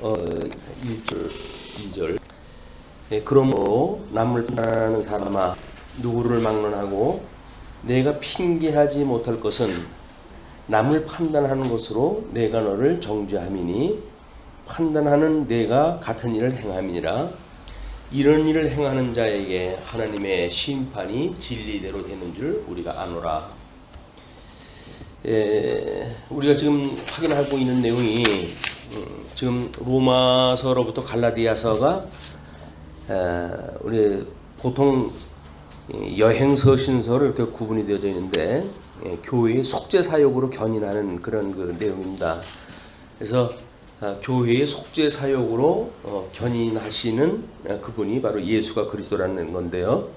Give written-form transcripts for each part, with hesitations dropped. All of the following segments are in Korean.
1절, 2절. 그러므로 남을 판단하는 사람아 누구를 막론하고 내가 핑계하지 못할 것은 남을 판단하는 것으로 내가 너를 정죄함이니 판단하는 내가 같은 일을 행함이니라. 이런 일을 행하는 자에게 하나님의 심판이 진리대로 되는 줄 우리가 아노라. 우리가 지금 확인하고 있는 내용이 지금 로마서로부터 갈라디아서가 우리 보통 여행서 신서로 이렇게 구분이 되어져 있는데 교회의 속죄 사역으로 견인하는 그런 그 내용입니다. 그래서 교회의 속죄 사역으로 견인하시는 그분이 바로 예수가 그리스도라는 건데요.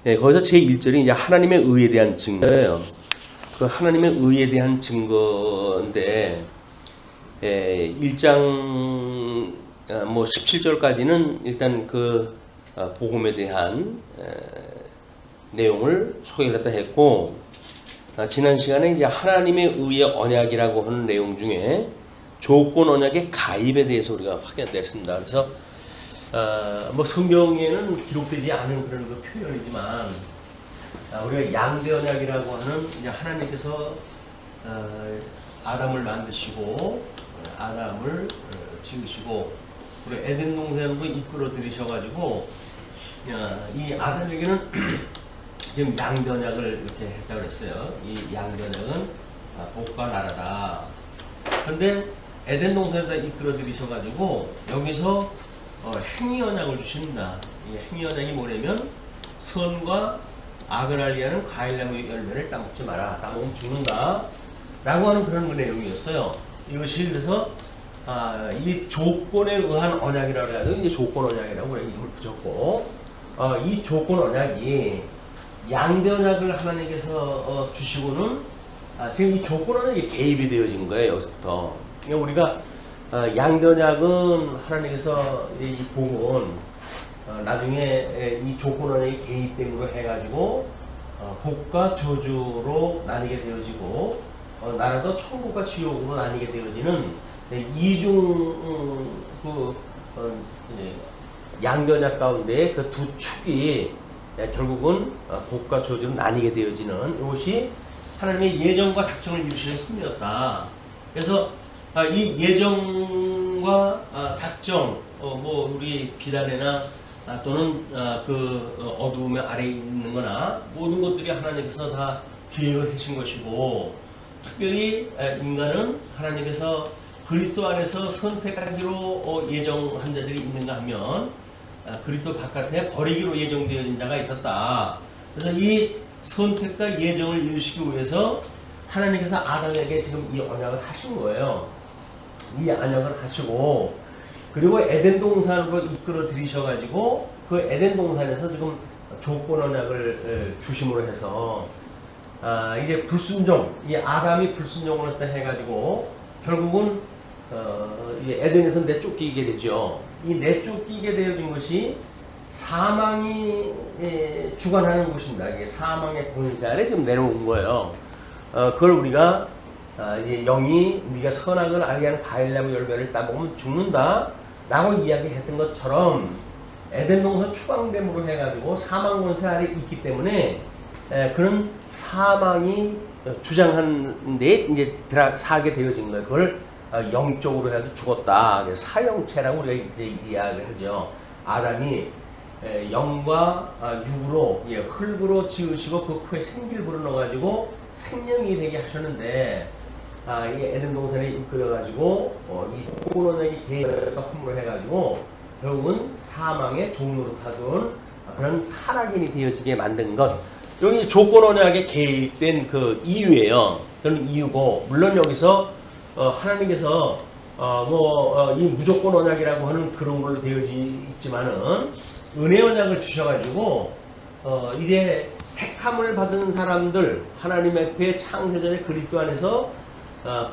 거기서 제1절이 이제 하나님의 의에 대한 증거예요. 그 하나님의 의에 대한 증거인데 1장 뭐 17절까지는 일단 그 복음에 대한 내용을 소개를 갖다 했고, 지난 시간에 이제 하나님의 의의 언약이라고 하는 내용 중에 조건 언약의 가입에 대해서 우리가 확인했습니다. 그래서 뭐 성경에는 기록되지 않은 그런 그 표현이지만 우리가 양대 언약이라고 하는 이제 하나님께서 아담을 만드시고 아담을 지으시고 우리 에덴 동산으로 이끌어 들이셔가지고 이 아담에게는 지금 양대 언약을 이렇게 했다고 그랬어요. 이 양대 언약은 복과 나라다. 근데 에덴 동산에다 이끌어 들이셔가지고 여기서 행위 언약을 주십니다. 이 행위 언약이 뭐냐면 선과 악을 알리하는 과일나무 열매를 따먹지 마라. 따먹으면 죽는다. 라고 하는 그런 내용이었어요. 이것이 그래서 이 조건에 의한 언약이라고 해서 이제 조건 언약이라고 이름을 붙였고, 이 조건 언약이 양대 언약을 하나님께서 주시고는 지금 이 조건 언약이 개입이 되어진 거예요. 여기서부터. 그러니까 우리가 양대 언약은 하나님께서 이 복은 나중에 이 조건 언약이 개입됨으로 해가지고 복과 저주로 나뉘게 되어지고 나라도 천국과 지옥으로 나뉘게 되어지는 이중 양대 언약 가운데 그 두 축이 결국은 복과 저주로 나뉘게 되어지는 이것이 하나님의 예정과 작정을 이루시는 섭리였다. 그래서 이 예정과 작정, 뭐 우리 비단에나 또는 그 어두움의 아래에 있는 거나 모든 것들이 하나님께서 다 계획을 하신 것이고, 특별히 인간은 하나님께서 그리스도 안에서 선택하기로 예정한 자들이 있는가 하면 그리스도 바깥에 버리기로 예정되어진 자가 있었다. 그래서 이 선택과 예정을 이루시기 위해서 하나님께서 아담에게 지금 이 언약을 하신 거예요. 이 언약을 하시고, 그리고 에덴 동산으로 이끌어 들이셔가지고 그 에덴 동산에서 지금 조건 언약을 주심으로 해서 이제 불순종, 이 아담이 불순종을 했다 해가지고 결국은 이 에덴에서 내쫓기게 되죠. 이 내쫓기게 되어진 것이 사망이 주관하는 것입니다. 이게 사망의 권세 아래 지금 내려온 거예요. 그걸 우리가 이제 영이 우리가 선악을 알게 하는 과일나무 열매를 따먹으면 죽는다 라고 이야기했던 것처럼 에덴 동산 추방됨으로 해가지고 사망 권세 아래 있기 때문에 그런 사망이 주장하는 데 이제 사게 되어진 거예요. 그걸 영적으로 해도 죽었다. 사형체라고 우리가 이제 이야기를 하죠. 아담이 영과 육으로 흙으로 지으시고 그 코에 생기를 불어넣어가지고 생명이 되게 하셨는데 이 에덴 동산에 이끌어가지고 이 조건 언약이 계획을 허물을 해가지고 결국은 사망의 종로로 타던 그런 타락인이 되어지게 만든 것. 여기 조건 언약에 개입된 그 이유예요. 그런 이유고, 물론 여기서 하나님께서 이 무조건 언약이라고 하는 그런 걸로 되어지 있지만은 은혜 언약을 주셔가지고 이제 택함을 받은 사람들, 하나님 앞에 창세전에 그리스도 안에서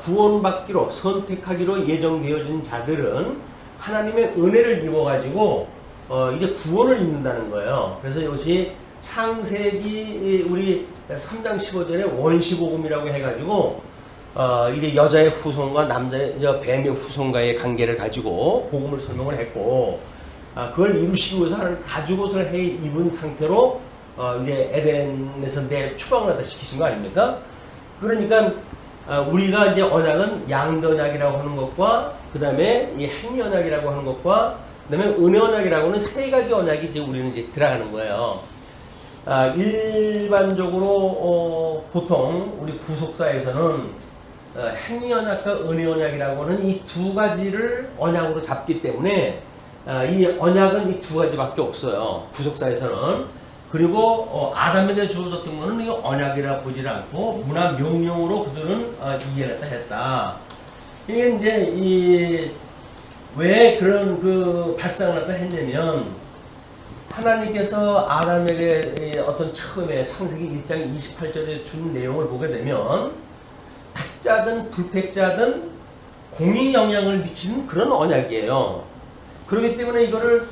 구원받기로 선택하기로 예정되어진 자들은 하나님의 은혜를 입어가지고 이제 구원을 입는다는 거예요. 그래서 이것이 창세기 우리 3장 15절에 원시복음이라고 해가지고 이제 여자의 후손과 남자의 뱀의 후손과의 관계를 가지고 복음을 설명을 했고, 그걸 이루시기 위해서 하는 가죽옷을 해 입은 상태로 이제 에덴에서 추방을 하다 시키신 거 아닙니까? 그러니까 우리가 이제 언약은 양대 언약이라고 하는 것과 그 다음에 이 행위 언약이라고 하는 것과 그 다음에 은혜 언약이라고 하는 세 가지 언약이 이제 우리는 이제 들어가는 거예요. 일반적으로 보통 우리 구속사에서는 행위 언약과 은혜 언약이라고 하는 이 두 가지를 언약으로 잡기 때문에 이 언약은 이 두 가지밖에 없어요. 구속사에서는. 그리고 아담에게 주어졌던 것은 이 언약이라 보지 않고 문화 명령으로 그들은 이해를 했다. 이게 이제 왜 그런 그 발상을 했냐면, 하나님께서 아담에게 어떤 처음에 창세기 1장 28절에 준 내용을 보게 되면 택자든 불택자든 공의 영향을 미치는 그런 언약이에요. 그렇기 때문에 이거를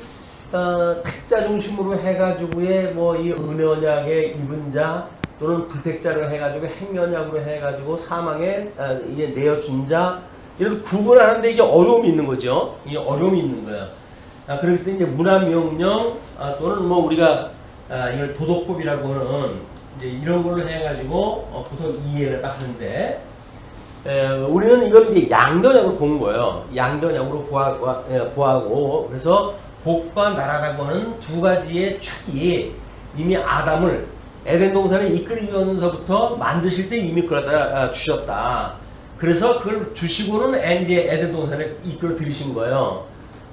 택자 중심으로 해가지고의 이 은혜 언약의 입은 자 또는 불택자를 해가지고 행위 언약으로 해가지고 사망에 이게 내어준 자, 이렇게 구분하는데 이게 어려움이 있는 거죠. 이게 어려움이 있는 거예요. 그렇기 때문에 이제 문화명령 또는 우리가 이걸 도덕법이라고 하는 이제 이런 걸로 해가지고 보통 이해를 딱 하는데, 우리는 이걸 이제 양도약으로 본 거예요. 양도약으로 보하고, 그래서 복과 나라라고 하는 두 가지의 축이 이미 아담을 에덴 동산에 이끌어주면서부터 만드실 때 이미 그러다 주셨다. 그래서 그걸 주시고는 이제 에덴 동산에 이끌어 들이신 거예요.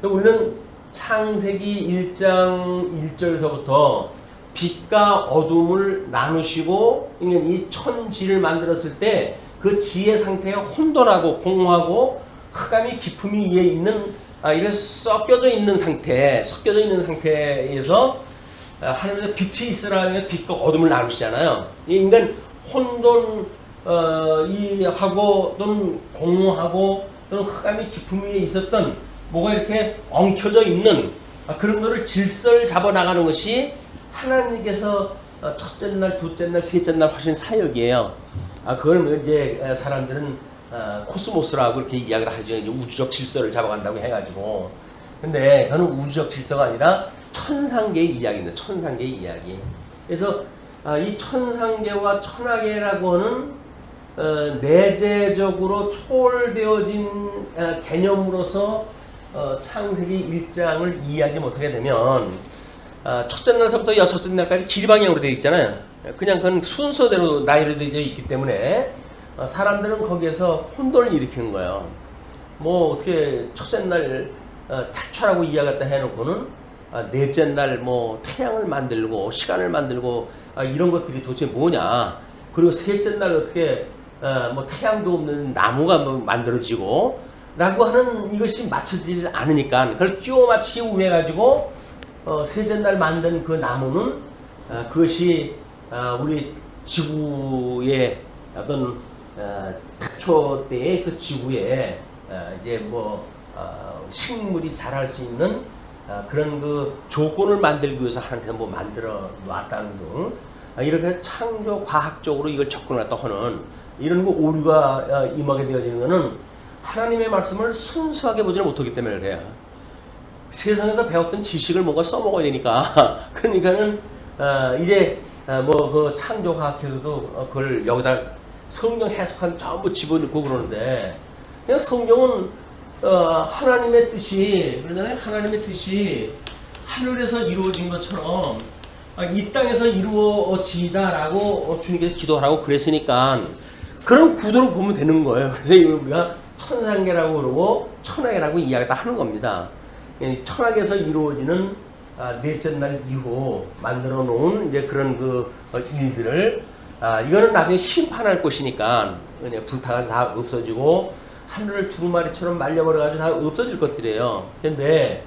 우리는 창세기 1장 1절에서부터 빛과 어둠을 나누시고 이 천지를 만들었을 때 그 지의 상태가 혼돈하고 공허하고 흑암이 기품이 위에 있는 이렇게 섞여져 있는 상태에서 하나님께서 빛이 있으라 하면 빛과 어둠을 나누시잖아요. 이 인간 혼돈 하고 또는 공허하고 또는 흑암이 기품 위에 있었던 뭐가 이렇게 엉켜져 있는 그런 거를 질서를 잡아 나가는 것이 하나님께서 첫째 날, 둘째 날, 셋째 날 하신 사역이에요. 그걸 이제 사람들은 코스모스라고 그렇게 이야기를 하죠. 이제 우주적 질서를 잡아간다고 해가지고. 근데 그는 우주적 질서가 아니라 천상계의 이야기입니다. 천상계의 이야기. 그래서 이 천상계와 천하계라고 하는 내재적으로 초월되어진 개념으로서 창세기 1장을 이해하지 못하게 되면 첫째 날서부터 여섯째 날까지 지리방향으로 되어 있잖아요. 그냥 그건 순서대로 나열이 되어 있기 때문에 사람들은 거기에서 혼돈을 일으키는 거예요. 어떻게 첫째 날 태초라고 이야기했다 해놓고는 넷째 날 태양을 만들고 시간을 만들고 이런 것들이 도대체 뭐냐. 그리고 셋째 날 어떻게 태양도 없는 나무가 만들어지고 라고 하는 이것이 맞춰지지 않으니까 그걸 끼워 맞추기 위해 가지고 셋째 날 만든 그 나무는 그것이 우리 지구의 어떤 태초 때의 그 지구에 이제 식물이 자랄 수 있는 그런 그 조건을 만들기 위해서 하나님께서 만들어 놨다는 등 이렇게 창조 과학적으로 이걸 접근했다 하는 이런 거 오류가 임하게 되어지는 것은 하나님의 말씀을 순수하게 보지는 못하기 때문에 그래요. 세상에서 배웠던 지식을 뭔가 써먹어야 되니까 그러니까는 이제 그 창조과학에서도 그걸 여기다 성경 해석한 전부 집어넣고 그러는데, 그냥 성경은 하나님의 뜻이, 그러잖아요. 하나님의 뜻이 하늘에서 이루어진 것처럼 이 땅에서 이루어지다라고 주님께서 기도하라고 그랬으니까 그런 구도로 보면 되는 거예요. 그래서 이걸 우리가 천상계라고 그러고 천하계라고 이야기를 하는 겁니다. 천하계에서 이루어지는 넷째 날 이후 만들어 놓은 이제 그런 그 일들을 이거는 나중에 심판할 것이니까 그냥 불타가 다 없어지고 하늘을 두루마리처럼 말려버려가지고 다 없어질 것들이에요. 그런데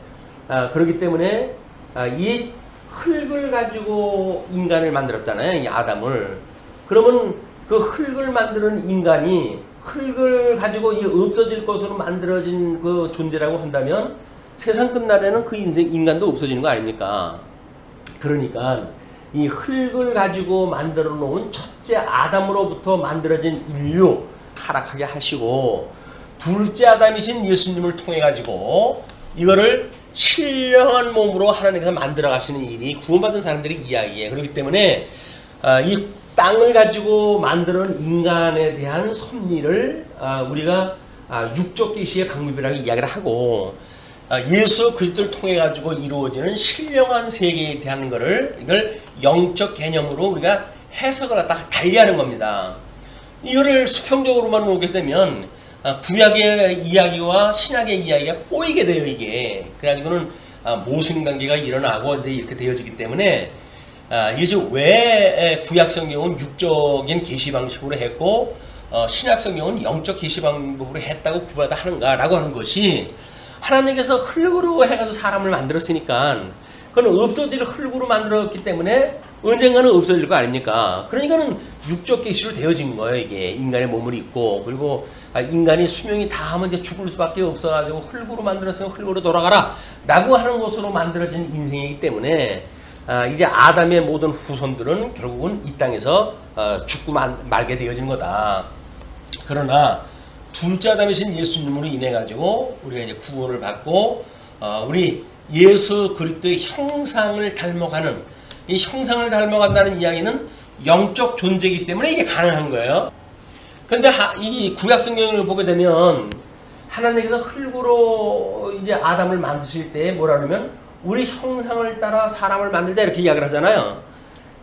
그렇기 때문에 이 흙을 가지고 인간을 만들었잖아요. 이 아담을. 그러면 그 흙을 만드는 인간이 흙을 가지고 이 없어질 것으로 만들어진 그 존재라고 한다면 세상 끝날에는 그 인간도 없어지는 거 아닙니까? 그러니까 이 흙을 가지고 만들어 놓은 첫째 아담으로부터 만들어진 인류, 타락하게 하시고 둘째 아담이신 예수님을 통해 가지고 이거를 신령한 몸으로 하나님께서 만들어 가시는 일이 구원받은 사람들의 이야기예요. 그렇기 때문에 이 땅을 가지고 만드는 인간에 대한 섭리를 우리가 육적 계시의 방법이라고 이야기를 하고 예수 그리스도를 통해 가지고 이루어지는 신령한 세계에 대한 이걸 영적 개념으로 우리가 해석을 갖다 달리하는 겁니다. 이거를 수평적으로만 보게 되면 구약의 이야기와 신약의 이야기가 꼬이게 돼요, 이게. 그래가지고는 모순 관계가 일어나고 이제 이렇게 되어지기 때문에 이것이 왜 구약 성경은 육적인 계시 방식으로 했고 신약 성경은 영적 계시 방법으로 했다고 구하다 하는가라고 하는 것이 하나님께서 흙으로 해가지고 사람을 만들었으니까 그건 없어질 흙으로 만들었기 때문에 언젠가는 없어질 거 아닙니까? 그러니까는 육적 계시로 되어진 거예요, 이게. 인간의 몸을 입고. 그리고 인간이 수명이 다하면 이제 죽을 수밖에 없어가지고 흙으로 만들었으면 흙으로 돌아가라 라고 하는 것으로 만들어진 인생이기 때문에 이제 아담의 모든 후손들은 결국은 이 땅에서 죽고 말게 되어진 거다. 그러나 둘째 아담이신 예수님으로 인해 가지고 우리가 이제 구원을 받고 우리 예수 그리스도의 형상을 닮아가는, 이 형상을 닮아간다는 이야기는 영적 존재이기 때문에 이게 가능한 거예요. 근데 이 구약 성경을 보게 되면 하나님께서 흙으로 이제 아담을 만드실 때 뭐라 그러면 우리 형상을 따라 사람을 만들자 이렇게 이야기를 하잖아요.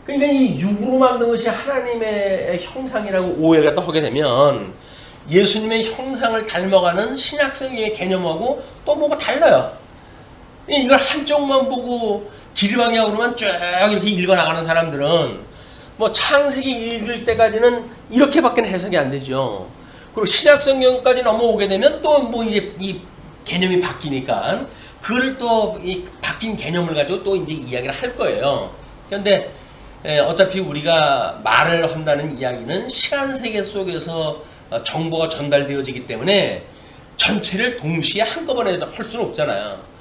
그러니까 이 육으로 만든 것이 하나님의 형상이라고 오해를 갖다 하게 되면 예수님의 형상을 닮아가는 신약 성경의 개념하고 또 뭐가 달라요. 이걸 한쪽만 보고 기리방향으로만 쭉 이렇게 읽어나가는 사람들은 뭐 창세기 읽을 때까지는 이렇게밖에 해석이 안 되죠. 그리고 신약 성경까지 넘어오게 되면 또 뭐 이제 이 개념이 바뀌니까 그걸 또 이 바뀐 개념을 가지고 또 이제 이야기를 할 거예요. 그런데 어차피 우리가 말을 한다는 이야기는 시간 세계 속에서 정보가 전달되어지기 때문에 전체를 동시에 한꺼번에 할 수는 없잖아요.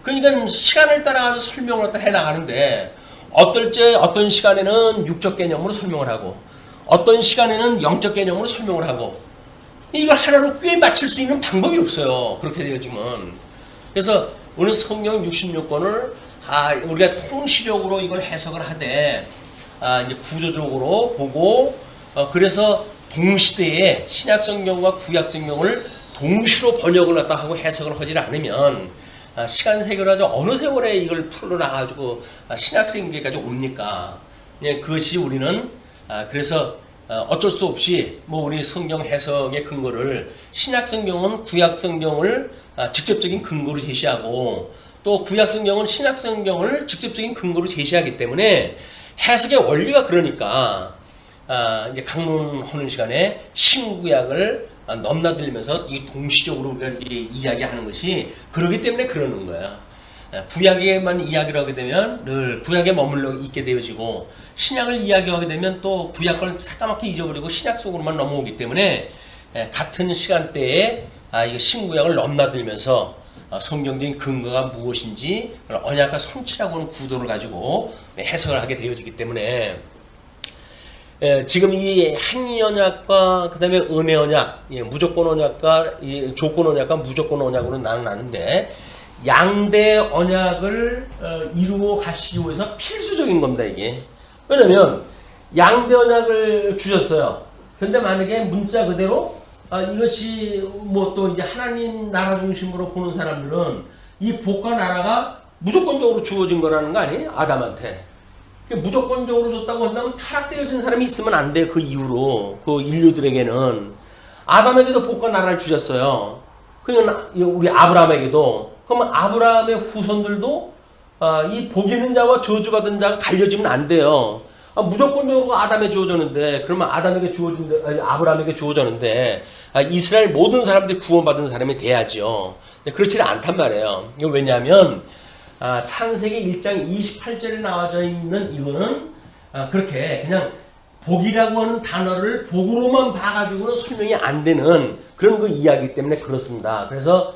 그러니까 시간을 따라서 설명을 해 나가는데 어떤 시간에는 육적 개념으로 설명을 하고 어떤 시간에는 영적 개념으로 설명을 하고 이걸 하나로 꿰 맞출 수 있는 방법이 없어요. 그렇게 되어지면. 그래서 오늘 성경 66권을 우리가 통시적으로 이걸 해석을 하되 이제 구조적으로 보고 그래서 동시대에 신약 성경과 구약 성경을 동시로 번역을 갖다 하고 해석을 하지 않으면 시간 세계로 아주 어느 세월에 이걸 풀어나가지고 신약 세계까지 옵니까? 그것이 우리는 그래서 어쩔 수 없이 뭐 우리 성경 해석의 근거를 신약 성경은 구약 성경을 직접적인 근거로 제시하고 또 구약 성경은 신약 성경을 직접적인 근거로 제시하기 때문에 해석의 원리가 그러니까 이제 강론하는 시간에 신구약을 넘나들면서 이 동시적으로 우리가 이야기하는 것이 그러기 때문에 그러는 거야. 구약에만 이야기를 하게 되면 늘 구약에 머물러 있게 되어지고 신약을 이야기하게 되면 또 구약을 새까맣게 잊어버리고 신약 속으로만 넘어오기 때문에 같은 시간대에 이 신구약을 넘나들면서 성경적인 근거가 무엇인지 언약과 성취라고 하는 구도를 가지고 해석을 하게 되어지기 때문에 지금 이 행위 언약과 그 다음에 은혜 언약, 무조건 언약과 조건 언약과 무조건 언약으로 나누는데 양대 언약을 이루어 가시기 위해서 필수적인 겁니다, 이게. 왜냐면 양대 언약을 주셨어요. 근데 만약에 문자 그대로 이것이 뭐 또 이제 하나님 나라 중심으로 보는 사람들은 이 복과 나라가 무조건적으로 주어진 거라는 거 아니에요? 아담한테. 무조건적으로 줬다고 한다면 타락되어진 사람이 있으면 안 돼. 그 이후로 그 인류들에게는 아담에게도 복과 나라를 주셨어요. 그러니까 우리 아브라함에게도. 그러면 아브라함의 후손들도 이 복 있는 자와 저주받은 자가 갈려지면 안 돼요. 무조건적으로 아담에 주어졌는데 그러면 아브라함에게 주어졌는데 이스라엘 모든 사람들이 구원받은 사람이 돼야죠. 그렇지는 않단 말이에요. 왜냐하면 창세기 1장 28절에 나와져 있는 이거는 그렇게 그냥 복이라고 하는 단어를 복으로만 봐가지고는 설명이 안 되는 그런 그 이야기 때문에 그렇습니다. 그래서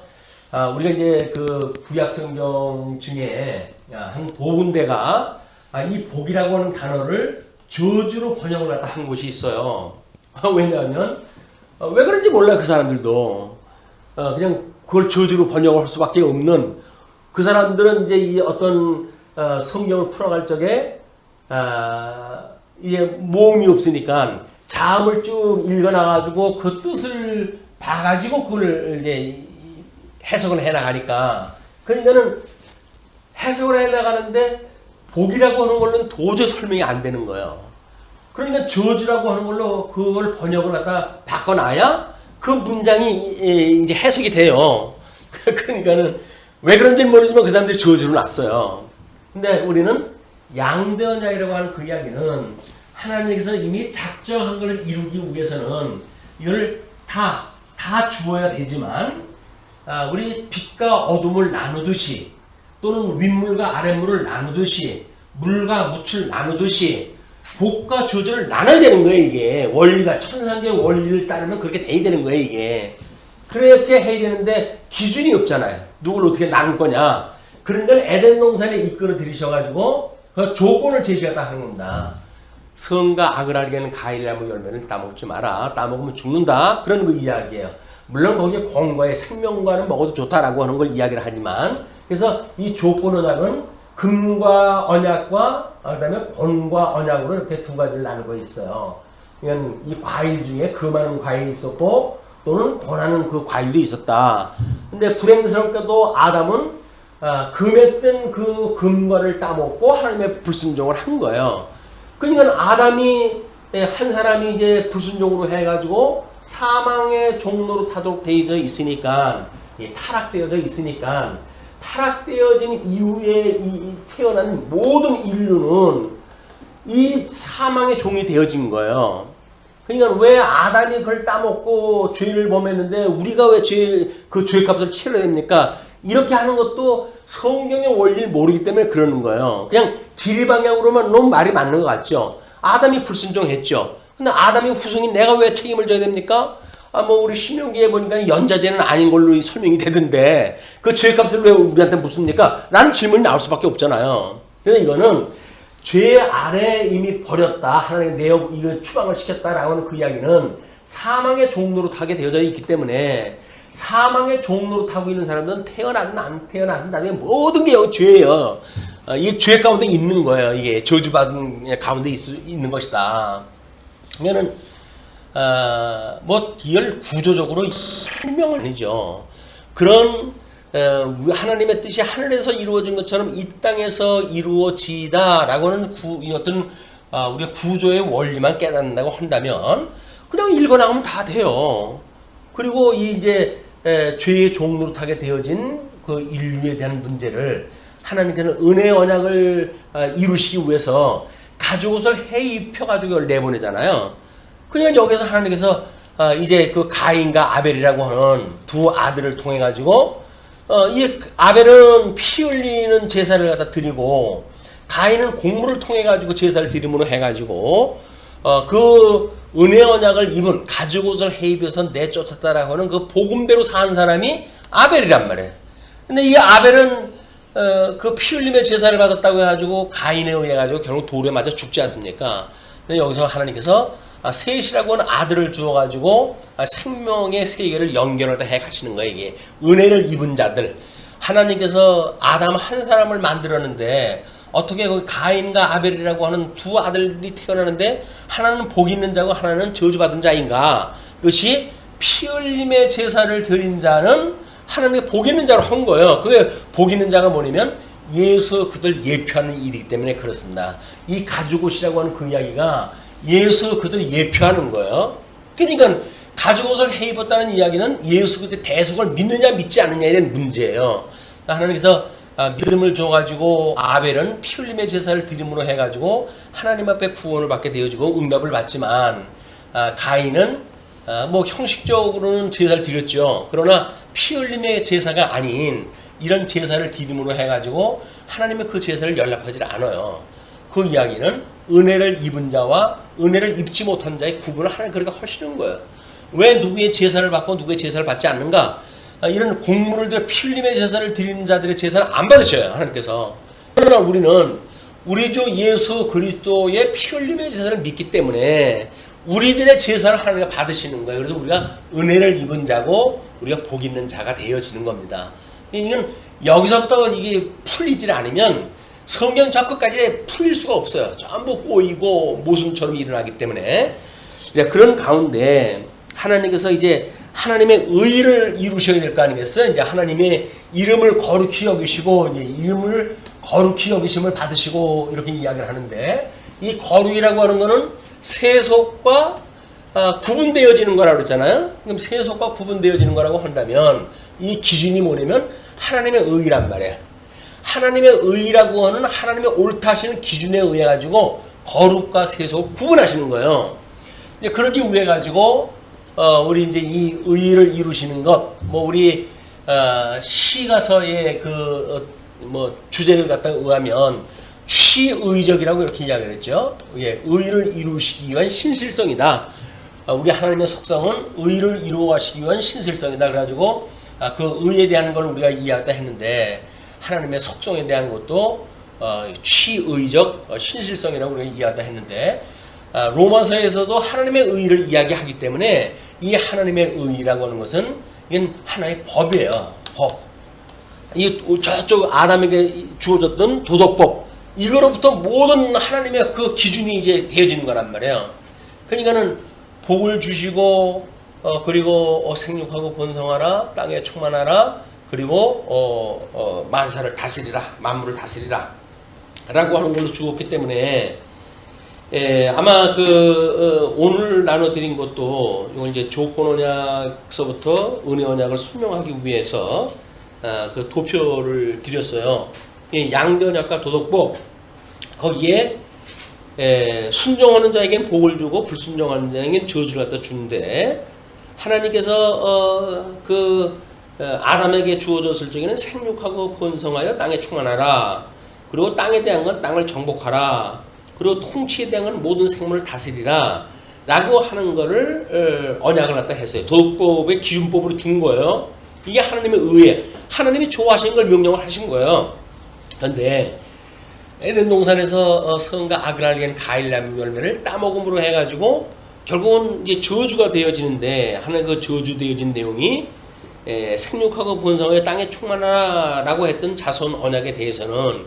우리가 이제 그 구약 성경 중에 한 두 군데가 이 복이라고 하는 단어를 저주로 번역을 한 곳이 있어요. 왜냐하면 왜 그런지 몰라요. 그 사람들도 그냥 그걸 저주로 번역을 할 수밖에 없는 그 사람들은 이제 이 어떤 성경을 풀어갈 적에 이게 모음이 없으니까 자음을 쭉 읽어나가지고 그 뜻을 봐가지고 그걸 이제 해석을 해나가니까 그러니까는 해석을 해나가는데 복이라고 하는 걸로는 도저히 설명이 안 되는 거예요. 그러니까 저주라고 하는 걸로 그걸 번역을 갖다 바꿔놔야 그 문장이 이제 해석이 돼요. 그러니까는 왜 그런지는 모르지만 그 사람들이 저주를 놨어요. 근데 우리는 양대언약이라고 하는 그 이야기는 하나님께서 이미 작정한 것을 이루기 위해서는 이걸 다 주어야 되지만 우리 빛과 어둠을 나누듯이 또는 윗물과 아랫물을 나누듯이 물과 묻을 나누듯이 복과 저주를 나눠야 되는 거예요. 이게 원리가 천상의 원리를 따르면 그렇게 돼야 되는 거예요. 이게 그렇게 해야 되는데 기준이 없잖아요. 누굴 어떻게 나눌 거냐. 그런 걸 에덴 동산에 이끌어 들이셔가지고 그 조건을 제시하다 하는 겁니다. 선과 악을 알게 하는 과일나무 열매를 따먹지 마라. 따먹으면 죽는다. 그런 그 이야기예요. 물론 거기에 공과의 생명과는 먹어도 좋다라고 하는 걸 이야기를 하지만 그래서 이 조건 언약은 금과 언약과 그다음에 권과 언약으로 이렇게 두 가지를 나누고 있어요. 그러니까 이 과일 중에 금하는 과일이 있었고 또는 권하는 그 과일도 있었다. 근데 불행스럽게도 아담은 금했던 그 금과를 따먹고 하나님의 불순종을 한 거예요. 그러니까 아담이 한 사람이 이제 불순종으로 해가지고 사망의 종로로 타도록 되어져 있으니까 타락되어져 있으니까 타락되어진 이후에 태어난 모든 인류는 이 사망의 종이 되어진 거예요. 그러니까 왜 아담이 그걸 따먹고 죄를 범했는데 우리가 왜 그 죄값을 치러야 됩니까? 이렇게 하는 것도 성경의 원리를 모르기 때문에 그러는 거예요. 그냥 지리방향으로만 너무 말이 맞는 것 같죠. 아담이 불순종했죠. 근데 아담이 후손인 내가 왜 책임을 져야 됩니까? 뭐 우리 신명기에 보니까 연자제는 아닌 걸로 설명이 되던데 그 죄값을 왜 우리한테 묻습니까? 라는 질문이 나올 수밖에 없잖아요. 그래서 이거는 죄 아래 이미 버렸다. 하나님 내어 이거 추방을 시켰다라고 하는 그 이야기는 사망의 종로로 타게 되어져 있기 때문에 사망의 종로로 타고 있는 사람들은 태어나든 안 태어나든 나중에 모든 게 죄예요. 이게 죄 가운데 있는 거예요. 이게 저주받은 가운데 있는 것이다. 그러면은 뭐 이걸 구조적으로 설명은 아니죠. 그런 하나님의 뜻이 하늘에서 이루어진 것처럼 이 땅에서 이루어지다라고 하는 어떤 우리가 구조의 원리만 깨닫는다고 한다면 그냥 읽어나가면 다 돼요. 그리고 이제 죄의 종로로 타게 되어진 그 인류에 대한 문제를 하나님께서는 은혜의 언약을 이루시기 위해서 가죽옷을 해입혀가지고 이걸 내보내잖아요. 그러니까 여기서 하나님께서 이제 그 가인과 아벨이라고 하는 두 아들을 통해 가지고 이 아벨은 피 흘리는 제사를 갖다 드리고 가인은 곡물을 통해 가지고 제사를 드림으로 해가지고 그 은혜 언약을 입은 가죽옷을 해입해서 내쫓았다라고 하는 그 복음대로 산 사람이 아벨이란 말이에요. 근데 이 아벨은 그 피 흘림의 제사를 받았다고 해가지고 가인에 의해 가지고 결국 돌에 맞아 죽지 않습니까? 근데 여기서 하나님께서 셋이라고 하는 아들을 주어가지고 생명의 세계를 연결하다 해 가시는 거예요. 이게 은혜를 입은 자들. 하나님께서 아담 한 사람을 만들었는데 어떻게 그 가인과 아벨이라고 하는 두 아들이 태어나는데 하나는 복 있는 자고 하나는 저주받은 자인가? 그것이 피 흘림의 제사를 드린 자는 하나님의 복 있는 자로 한 거예요. 그게 복 있는 자가 뭐냐면 예수 그들 예표하는 일이기 때문에 그렇습니다. 이 가죽옷이라고 하는 그 이야기가 예수 그들 예표하는 거예요. 그러니까 가죽옷을 해입었다는 이야기는 예수 그들 대속을 믿느냐 믿지 않느냐에 대한 문제예요. 하나님께서 믿음을 줘가지고 아벨은 피 흘림의 제사를 드림으로 해가지고 하나님 앞에 구원을 받게 되어지고 응답을 받지만 가인은 뭐 형식적으로는 제사를 드렸죠. 그러나 피 흘림의 제사가 아닌 이런 제사를 드림으로 해가지고 하나님의 그 제사를 연락하지 않아요. 그 이야기는 은혜를 입은 자와 은혜를 입지 못한 자의 구분을 하나님 그렇게 하시는 거예요. 왜 누구의 제사를 받고 누구의 제사를 받지 않는가? 이런 곡물을 들여 피 흘림의 제사를 드리는 자들의 제사를 안 받으셔요. 하나님께서. 그러나 우리는 우리 주 예수 그리스도의 피 흘림의 제사를 믿기 때문에 우리들의 제사를 하나님가 받으시는 거예요. 그래서 우리가 은혜를 입은 자고 우리가 복 있는 자가 되어지는 겁니다. 이건 여기서부터 이게 풀리질 않으면 성경 저 끝까지 풀릴 수가 없어요. 전부 꼬이고 모순처럼 일어나기 때문에. 그런 가운데 하나님께서 이제 하나님의 의를 이루셔야 될 거 아니겠어요? 이제 하나님의 이름을 거룩히 여기시고 이제 이름을 거룩히 여기심을 받으시고 이렇게 이야기를 하는데, 이 거룩이라고 하는 거는 세속과 구분되어지는 거라고 그랬잖아요. 그럼 세속과 구분되어지는 거라고 한다면 이 기준이 뭐냐면 하나님의 의란 말이에요. 하나님의 의라고 하는 하나님의 옳다 하시는 기준에 의해 가지고 거룩과 세속을 구분하시는 거예요. 이제 그렇게 의해 가지고 우리 이제 이 의를 이루시는 것, 뭐 우리 시가서의 주제를 갖다가 의하면 취의적이라고 이렇게 이야기를 했죠. 예, 의를 이루시기 위한 신실성이다. 우리 하나님의 속성은 의를 이루어가시기 위한 신실성이다. 그래가지고 그 의에 대한 걸 우리가 이해하다 했는데, 하나님의 속성에 대한 것도 취의적 신실성이라고 우리가 이해하다 했는데, 로마서에서도 하나님의 의를 이야기하기 때문에 이 하나님의 의라고 하는 것은 이건 하나의 법이에요. 법. 이 저쪽 아담에게 주어졌던 도덕법, 이거로부터 모든 하나님의 그 기준이 이제 되어지는 거란 말이에요. 그러니까는 복을 주시고 그리고 생육하고 번성하라, 땅에 충만하라, 그리고 만사를 다스리라, 만물을 다스리라 라고 하는 걸로 주었기 때문에, 아마 오늘 나눠드린 것도 이걸 이제 조건 언약서부터 은혜 언약을 설명하기 위해서 그 도표를 드렸어요. 양대 언약과 도덕법, 거기에 순종하는 자에겐 복을 주고 불순종하는 자에겐 저주를 갖다 주는데, 하나님께서 아담에게 주어졌을 적에는 생육하고 번성하여 땅에 충만하라, 그리고 땅에 대한 건 땅을 정복하라, 그리고 통치에 대한 건 모든 생물을 다스리라 라고 하는 거를 언약을 갖다 했어요. 도덕법의 기준법으로 준 거예요. 이게 하나님의 의에, 하나님이 좋아하시는 걸 명령을 하신 거예요. 그런데 에덴 동산에서 선과 악을 알게 한 과일 열매를 따먹음으로 해가지고 결국은 이제 저주가 되어지는데, 하나님 그 저주 되어진 내용이 생육하고 번성하여 땅에 충만하라고 했던 자손 언약에 대해서는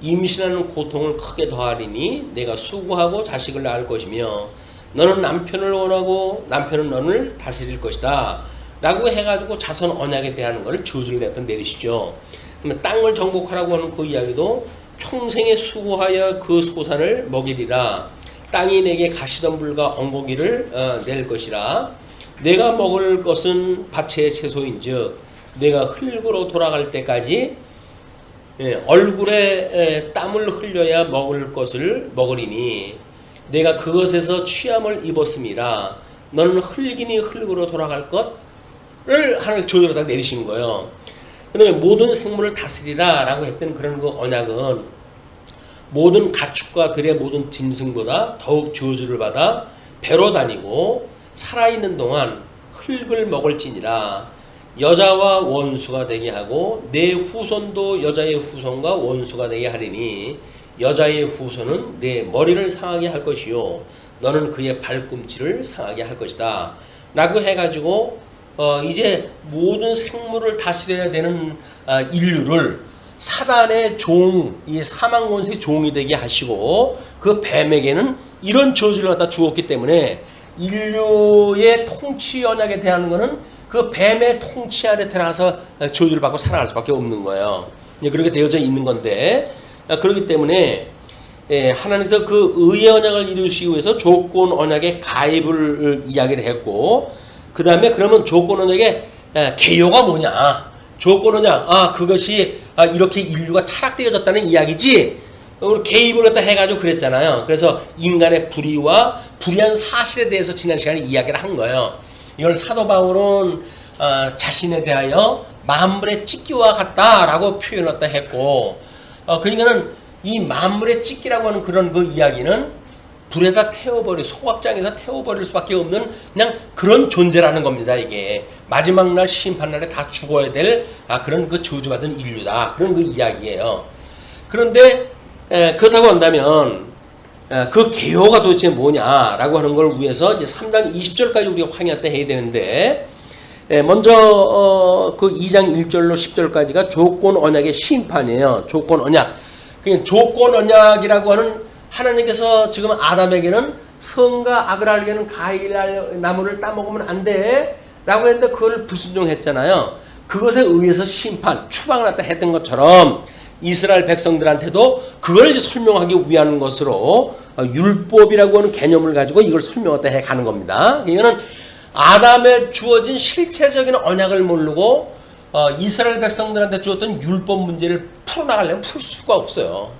임신하는 고통을 크게 더하리니 내가 수고하고 자식을 낳을 것이며 너는 남편을 원하고 남편은 너를 다스릴 것이다 라고 해가지고 자손 언약에 대한 것을 저주를 갖다 내리시죠. 그러면 땅을 정복하라고 하는 그 이야기도 평생에 수고하여 그 소산을 먹이리라, 땅이 내게 가시덤불과 엉고기를 낼 것이라, 내가 먹을 것은 밭의 채소인즉 내가 흙으로 돌아갈 때까지 얼굴에 땀을 흘려야 먹을 것을 먹으리니 내가 그것에서 취함을 입었음이라, 너는 흙이니 흙으로 돌아갈 것을 하는 조절을 다 내리시는 거예요. 그다음에 모든 생물을 다스리라 라고 했던 그런 그 언약은 모든 가축과 들의 모든 짐승보다 더욱 저주를 받아 배로 다니고 살아있는 동안 흙을 먹을지니라, 여자와 원수가 되게 하고 내 후손도 여자의 후손과 원수가 되게 하리니 여자의 후손은 내 머리를 상하게 할 것이요 너는 그의 발꿈치를 상하게 할 것이다 라고 해가지고 이제 모든 생물을 다스려야 되는 인류를 사단의 종, 이 사망권세의 종이 되게 하시고 그 뱀에게는 이런 저주를 갖다 주었기 때문에 인류의 통치 언약에 대한 거는 그 뱀의 통치 아래 들어가서 저주를 받고 살아갈 수밖에 없는 거예요. 그렇게 되어져 있는 건데, 그렇기 때문에 하나님께서 그 의의 언약을 이루시기 위해서 조건 언약의 가입을 이야기를 했고, 그 다음에 그러면 조건 언약의 개요가 뭐냐? 조건 언약, 그것이 이렇게 인류가 타락되어졌다는 이야기지. 우리 개입을 갖다 해가지고 그랬잖아요. 그래서 인간의 불의와 불의한 사실에 대해서 지난 시간에 이야기를 한 거예요. 이걸 사도 바울은 자신에 대하여 만물의 찢기와 같다라고 표현했다 했고, 그러니까는 이 만물의 찢기라고 하는 그런 그 이야기는 불에다 태워버리, 소각장에서 태워버릴 수밖에 없는 그냥 그런 존재라는 겁니다. 이게 마지막 날 심판날에 다 죽어야 될 그런 그 저주받은 인류다, 그런 그 이야기예요. 그런데 그렇다고 한다면 그 개요가 도대체 뭐냐라고 하는 걸 위해서 이제 3장 20절까지 우리가 확인할 때 해야 되는데, 먼저 그 2장 1절로 10절까지가 조건 언약의 심판이에요. 조건 언약. 그냥 조건 언약이라고 하는, 하나님께서 지금 아담에게는 성과 악을 알게는 가일 나무를 따먹으면 안 돼 라고 했는데 그걸 불순종했잖아요. 그것에 의해서 심판, 추방을 갖다 했던 것처럼 이스라엘 백성들한테도 그걸 이제 설명하기 위한 것으로 율법이라고 하는 개념을 가지고 이걸 설명하다 해 가는 겁니다. 이거는 아담에 주어진 실체적인 언약을 모르고 이스라엘 백성들한테 주었던 율법 문제를 풀어나가려면 풀 수가 없어요.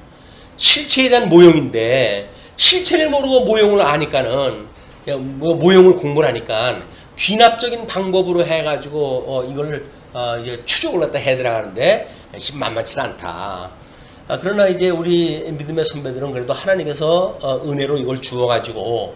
실체에 대한 모형인데 실체를 모르고 모형을 아니까는, 모형을 공부를 하니까 귀납적인 방법으로 해가지고 이걸 이제 추적을 갖다 해 들어가는데 만만치 않다. 그러나 이제 우리 믿음의 선배들은 그래도 하나님께서 은혜로 이걸 주어가지고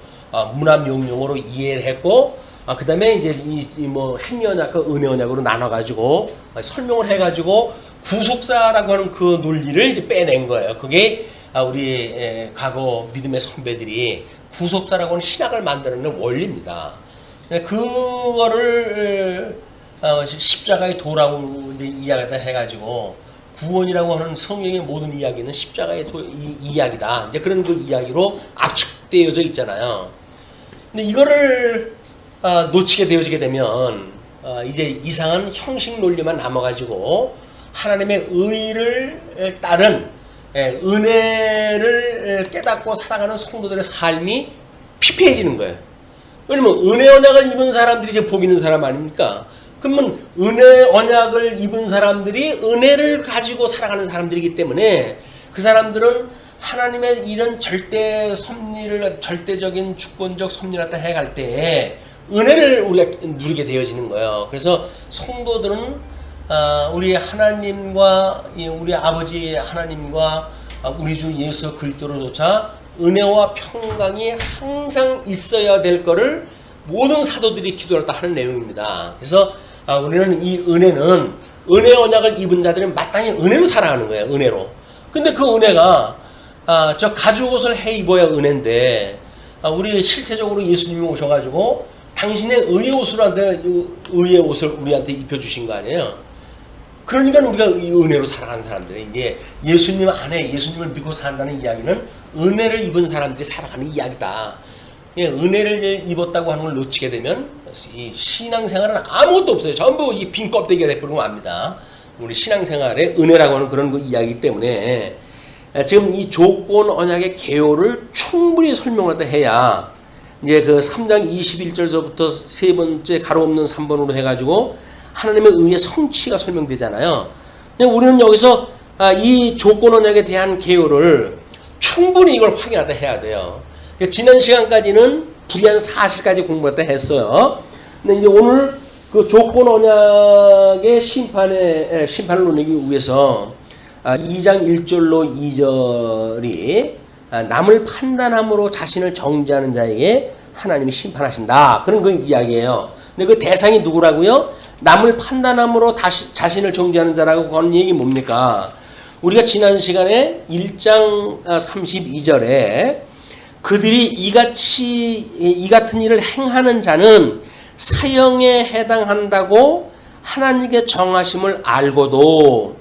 문화명령으로 이해를 했고, 그 다음에 이제 뭐 행위언약과 은혜언약으로 나눠가지고 설명을 해가지고 구속사라고 하는 그 논리를 이제 빼낸 거예요. 그게 우리 과거 믿음의 선배들이 구속사라고 하는 신학을 만드는 원리입니다. 그거를 십자가의 도라고 이제 이야기를 해가지고 구원이라고 하는 성경의 모든 이야기는 십자가의 이야기다. 이제 그런 그 이야기로 압축되어져 있잖아요. 근데 이거를 놓치게 되어지게 되면 이제 이상한 형식 논리만 남아가지고 하나님의 의를 따른 은혜를 깨닫고 살아가는 성도들의 삶이 피폐해지는 거예요. 왜냐면 은혜 언약을 입은 사람들이 이제 복 있는 사람 아닙니까? 그러면 은혜 언약을 입은 사람들이 은혜를 가지고 살아가는 사람들이기 때문에 그 사람들은 하나님의 이런 절대 섭리를, 절대적인 주권적 섭리를 갖다 해갈 때에 은혜를 우리가 누리게 되어지는 거예요. 그래서 성도들은 우리 하나님과, 우리 아버지 하나님과 우리 주 예수 그리스도로조차 은혜와 평강이 항상 있어야 될 거를 모든 사도들이 기도를 다 하는 내용입니다. 그래서 우리는 이 은혜는, 은혜 언약을 입은 자들은 마땅히 은혜로 살아가는 거예요. 은혜로. 근데 그 은혜가 저 가죽 옷을 해 입어야 은혜인데, 우리 실체적으로 예수님이 오셔가지고 당신의 의의 옷을 우리한테 입혀주신 거 아니에요. 그러니까 우리가 이 은혜로 살아가는 사람들이, 이제 예수님 안에, 예수님을 믿고 산다는 이야기는 은혜를 입은 사람들이 살아가는 이야기다. 은혜를 입었다고 하는 걸 놓치게 되면 이 신앙생활은 아무것도 없어요. 전부 이 빈 껍데기가 돼버리고 맙니다. 우리 신앙생활에 은혜라고 하는 그런 그 이야기이기 때문에 지금 이 조건 언약의 개요를 충분히 설명을 해야 이제 그 3장 21절서부터 세 번째 가로 없는 3번으로 해가지고 하나님의 의의 성취가 설명되잖아요. 우리는 여기서 이 조건 언약에 대한 개요를 충분히 이걸 확인하다 해야 돼요. 지난 시간까지는 불의한 사실까지 공부했다 했어요. 근데 이제 오늘 그 조건 언약의 심판을 논하기 위해서 2장 1절로 2절이 남을 판단함으로 자신을 정죄하는 자에게 하나님이 심판하신다. 그런 그 이야기예요. 근데 그 대상이 누구라고요? 남을 판단함으로 자신을 정죄하는 자라고 하는 얘기 뭡니까? 우리가 지난 시간에 1장 32절에 그들이 이 같은 일을 행하는 자는 사형에 해당한다고 하나님께 정하심을 알고도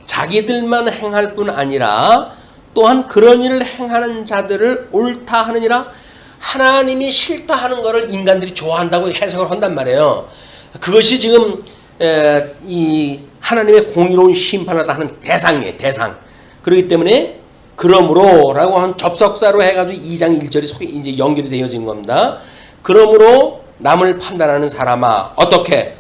자기들만 행할 뿐 아니라 또한 그런 일을 행하는 자들을 옳다 하느니라. 하나님이 싫다 하는 것을 인간들이 좋아한다고 해석을 한단 말이에요. 그것이 지금 이 하나님의 공의로운 심판을 하는 대상이에요. 대상. 그렇기 때문에 그러므로 라고 한 접속사로 해가지고 2장 1절이 이제 연결이 되어진 겁니다. 그러므로 남을 판단하는 사람아, 어떻게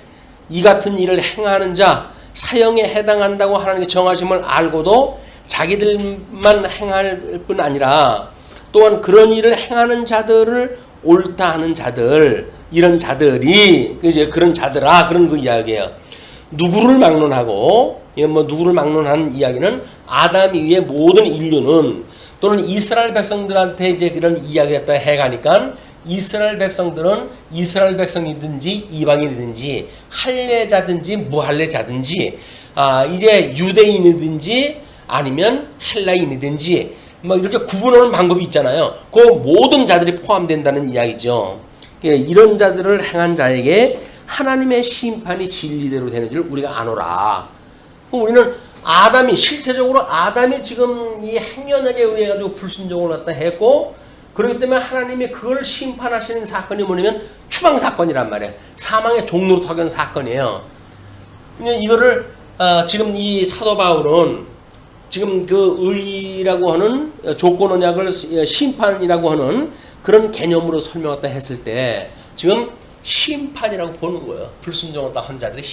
이 같은 일을 행하는 자 사형에 해당한다고 하나님께 정하심을 알고도 자기들만 행할 뿐 아니라 또한 그런 일을 행하는 자들을 옳다 하는 자들, 이런 자들이 이제 그런 자들아, 그런 그 이야기예요. 누구를 막론하고, 누구를 막론하는 이야기는 아담 이후의 모든 인류는, 또는 이스라엘 백성들한테 이제 그런 이야기를 해가니까 이스라엘 백성들은 이스라엘 백성이든지 이방인이든지 할례자든지 무할례자든지 이제 유대인이든지 아니면 헬라인이든지 뭐 이렇게 구분하는 방법이 있잖아요. 그 모든 자들이 포함된다는 이야기죠. 예, 이런 자들을 행한 자에게 하나님의 심판이 진리대로 되는 줄 우리가 아노라. 우리는 아담이 실체적으로 아담이 지금 이 행연에게 의해 가지고 불순종을 갖다 했고, 그렇기 때문에 하나님이 그걸 심판하시는 사건이 뭐냐면 추방 사건이란 말이에요. 사망의 종로로 터견 사건이에요. 이거를 지금 이 사도 바울은 지금 그 의라고 하는 조건 언약을 심판이라고 하는 그런 개념으로 설명했다 했을 때 지금 심판이라고 보는 거예요. 불순종했다 한 자들의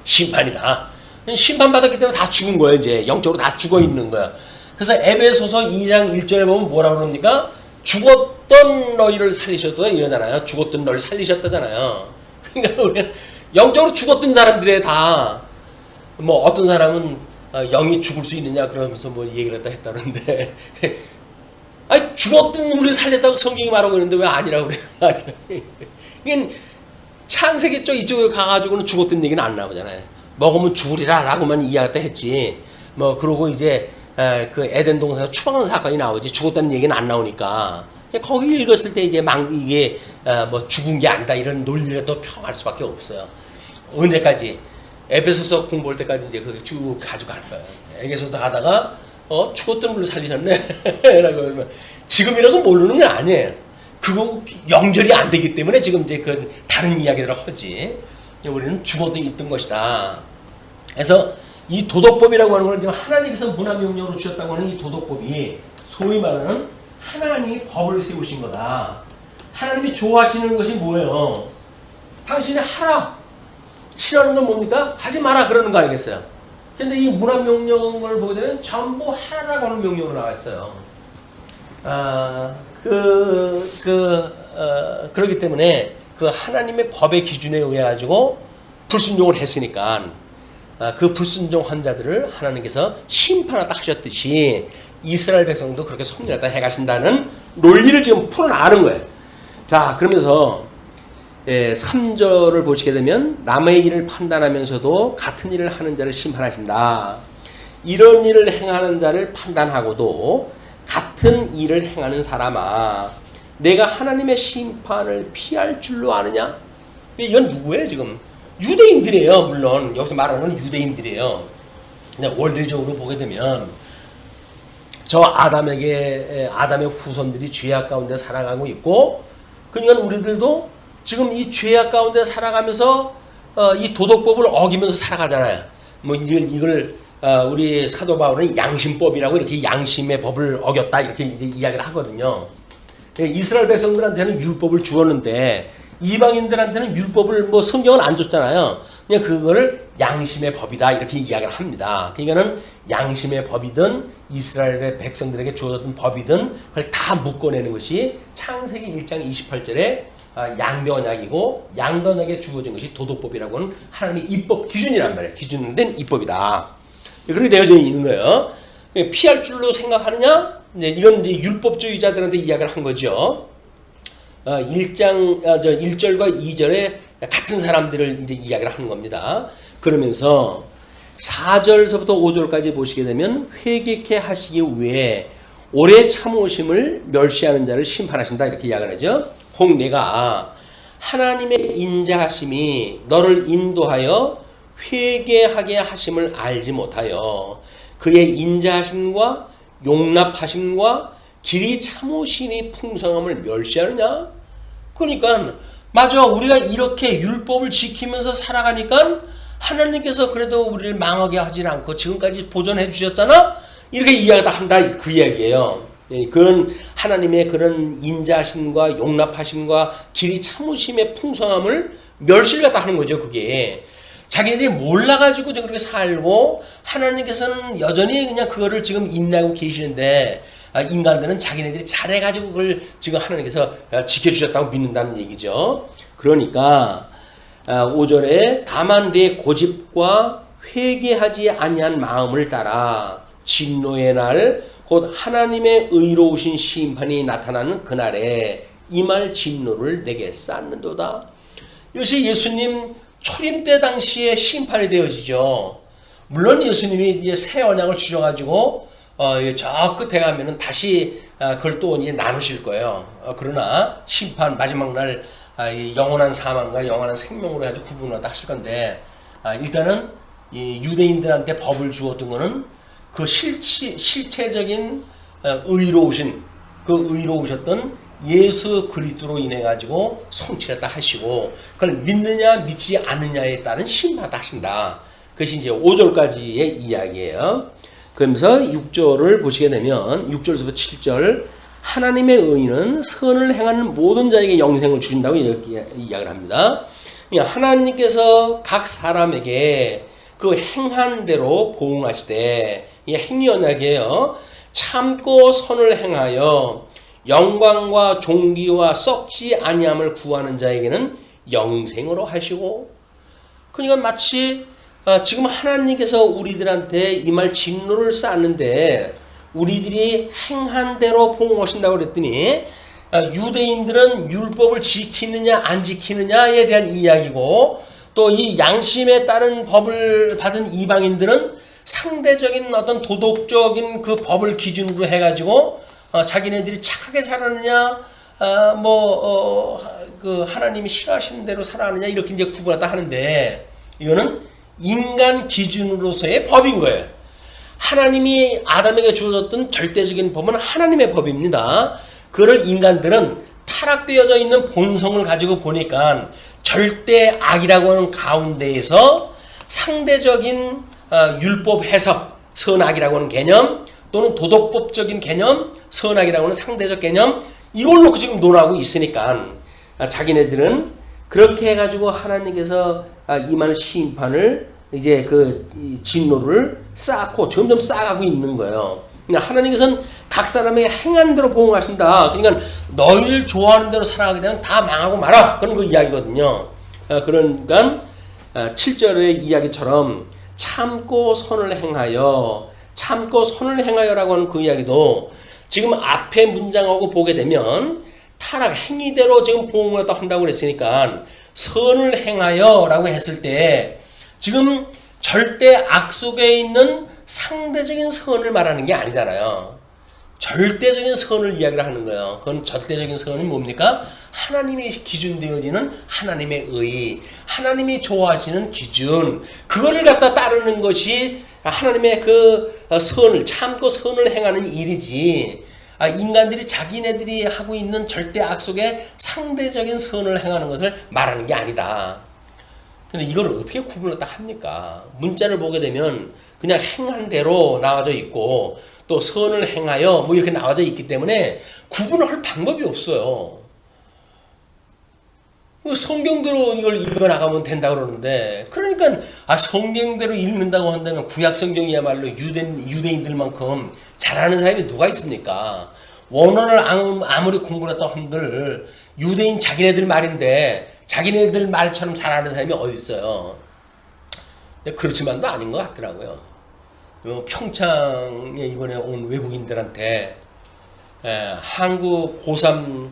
심판이다. 심판받았기 때문에 다 죽은 거예요. 이제 영적으로 다 죽어 있는 거야. 그래서 에베소서 2장 1절에 보면 뭐라고 그럽니까? 죽었던 너희를 살리셨다 이러잖아요. 죽었던 너희를 살리셨다잖아요. 그러니까 우리는 영적으로 죽었던 사람들에 다 뭐 어떤 사람은 영이 죽을 수 있느냐 그러면서 뭐 얘기를 했다는데 아니 죽었던 우리를 살렸다고 성경이 말하고 있는데 왜 아니라고 그래요? 이건 창세기 쪽 이쪽에 가가지고는 죽었던 얘기는 안 나오잖아요. 먹으면 죽으리라 라고만 이야기했다 했지. 뭐 그러고 이제 그 에덴 동산에서 추방하는 사건이 나오지 죽었다는 얘기는 안 나오니까 거기 읽었을 때 이제 이게 뭐 죽은 게 아니다 이런 논리를 또 펴갈 수밖에 없어요. 언제까지? 에베소서 공부할 때까지 이제 그게 쭉 가져갈 거예요. 에베소서 하다가 죽었던 분을 살리셨네 라고 하면 지금이라고 모르는 게 아니에요. 그거 연결이 안 되기 때문에 지금 이제 그 다른 이야기들을 하지. 우리는 죽어도 있던 것이다. 그래서 이 도덕법이라고 하는 걸 지금 하나님께서 문화명령으로 주셨다고 하는 이 도덕법이 소위 말하는 하나님이 법을 세우신 거다. 하나님이 좋아하시는 것이 뭐예요? 당신이 하라. 싫어하는 건 뭡니까? 하지 마라 그러는 거 아니겠어요? 근데 이 문화명령을 보게 되면 전부 하라고 하는 명령으로 나왔어요. 그렇기 때문에 그 하나님의 법의 기준에 의해 가지고 불순종을 했으니까 그 불순종한 자들을 하나님께서 심판하다 하셨듯이 이스라엘 백성도 그렇게 섭리하다 해가신다는 논리를 지금 풀어나가는 거예요. 자, 그러면서 3절을 보시게 되면 남의 일을 판단하면서도 같은 일을 하는 자를 심판하신다. 이런 일을 행하는 자를 판단하고도 같은 일을 행하는 사람아, 내가 하나님의 심판을 피할 줄로 아느냐? 이건 누구예요 지금? 유대인들이에요. 물론 여기서 말하는 건 유대인들이에요. 근데 원리적으로 보게 되면 저 아담의 후손들이 죄악 가운데 살아가고 있고, 그러니까 우리들도 지금 이 죄악 가운데 살아가면서 이 도덕법을 어기면서 살아가잖아요. 뭐 이걸 우리 사도 바울은 양심법이라고 이렇게 양심의 법을 어겼다 이렇게 이제 이야기를 하거든요. 이스라엘 백성들한테는 율법을 주었는데 이방인들한테는 율법을 뭐 성경은 안 줬잖아요. 그냥 그거를 양심의 법이다 이렇게 이야기를 합니다. 그러니까는 양심의 법이든 이스라엘의 백성들에게 주어졌던 법이든 그걸 다 묶어내는 것이 창세기 1장 28절에 양대 언약이고, 양대 언약에 주어진 것이 도덕법이라고 하는 하나님의 입법 기준이란 말이에요. 기준된 입법이다. 그렇게 되어져 있는 거예요. 피할 줄로 생각하느냐? 이건 이제 율법주의자들한테 이야기를 한 거죠. 1절과 2절에 같은 사람들을 이제 이야기를 하는 겁니다. 그러면서 4절서부터 5절까지 보시게 되면 회개케 하시기 위해 오래 참으심을 멸시하는 자를 심판하신다 이렇게 이야기를 하죠. 혹 내가 하나님의 인자하심이 너를 인도하여 회개하게 하심을 알지 못하여 그의 인자하심과 용납하심과 길이 참으심이 풍성함을 멸시하느냐? 그러니까 맞아, 우리가 이렇게 율법을 지키면서 살아가니까 하나님께서 그래도 우리를 망하게 하지 않고 지금까지 보존해 주셨잖아? 이렇게 이야기를 한다 그 이야기예요. 그런 하나님의 그런 인자하심과 용납하심과 길이 참으심의 풍성함을 멸시를 갖다 하는 거죠. 그게 자기네들이 몰라가지고 그렇게 살고 하나님께서는 여전히 그냥 그거를 지금 인내하고 계시는데 인간들은 자기네들이 잘해가지고 그걸 지금 하나님께서 지켜주셨다고 믿는다는 얘기죠. 그러니까 5절에 다만 내 고집과 회개하지 아니한 마음을 따라 진노의 날 곧 하나님의 의로우신 심판이 나타나는 그날에 임할 진노를 내게 쌓는도다. 이것이 예수님 초림 때 당시에 심판이 되어지죠. 물론 예수님이 새 언약을 주셔가지고 저 끝에 가면은 다시 그걸 또 이제 나누실 거예요. 그러나 심판 마지막 날 이 영원한 사망과 영원한 생명으로 아주 구분하다 하실 건데 일단은 이 유대인들한테 법을 주었던 거는 그 실체적인 의로우셨던 예수 그리스도로 인해 가지고 성취했다 하시고 그걸 믿느냐 믿지 않느냐에 따른 심판다 하신다. 그것이 이제 5절까지의 이야기예요. 그러면서 6절을 보시게 되면 6절에서 7절 하나님의 의인은 선을 행하는 모든 자에게 영생을 주신다고 이렇게 이야기를 합니다. 하나님께서 각 사람에게 그 행한 대로 보응하시되 이게 행위 언약이에요. 참고 선을 행하여 영광과 존귀와 썩지 아니함을 구하는 자에게는 영생으로 하시고 그러니까 마치 지금 하나님께서 우리들한테 이 말 진노를 쌓는데 우리들이 행한 대로 보응하신다고 그랬더니 유대인들은 율법을 지키느냐 안 지키느냐에 대한 이야기고 또 이 양심에 따른 법을 받은 이방인들은 상대적인 어떤 도덕적인 그 법을 기준으로 해가지고 자기네들이 착하게 살았느냐 그 하나님이 싫어하시는 대로 살아가느냐 이렇게 이제 구분하다 하는데 이거는 인간 기준으로서의 법인 거예요. 하나님이 아담에게 주어졌던 절대적인 법은 하나님의 법입니다. 그를 인간들은 타락되어져 있는 본성을 가지고 보니까 절대 악이라고 하는 가운데에서 상대적인 율법 해석, 선악이라고 하는 개념 또는 도덕법적인 개념, 선악이라고 하는 상대적 개념 이걸 놓고 지금 논하고 있으니까 자기네들은 그렇게 해가지고 하나님께서 임하는 심판을 이제 그 진노를 쌓고 점점 쌓아가고 있는 거예요. 그러니까 하나님께서는 각 사람에게 행한 대로 보응하신다. 그러니까 너희를 좋아하는 대로 살아가게 되면 다 망하고 말아. 그런 거 이야기거든요. 그러니까 7절의 이야기처럼 참고 선을 행하여 라고 하는 그 이야기도 지금 앞에 문장하고 보게 되면 타락 행위대로 지금 보응을 한다고 그랬으니까 선을 행하여 라고 했을 때 지금 절대 악 속에 있는 상대적인 선을 말하는 게 아니잖아요. 절대적인 선을 이야기를 하는 거예요. 그건 절대적인 선이 뭡니까? 하나님이 기준되어지는 하나님의 의, 하나님이 좋아하시는 기준, 그거를 갖다 따르는 것이 하나님의 그 선을 참고 선을 행하는 일이지. 인간들이 자기네들이 하고 있는 절대 악 속에 상대적인 선을 행하는 것을 말하는 게 아니다. 근데 이걸 어떻게 구분을 딱 합니까? 문자를 보게 되면 그냥 행한 대로 나와져 있고 또 선을 행하여 뭐 이렇게 나와져 있기 때문에 구분을 할 방법이 없어요. 성경대로 이걸 읽어 나가면 된다고 그러는데 그러니까 성경대로 읽는다고 한다면 구약 성경이야말로 유대인들만큼 잘하는 사람이 누가 있습니까? 원어를 아무리 공부를 했다 한들 유대인 자기네들 말인데 자기네들 말처럼 잘하는 사람이 어디 있어요? 근데 그렇지만도 아닌 것 같더라고요. 평창에 이번에 온 외국인들한테 한국 고3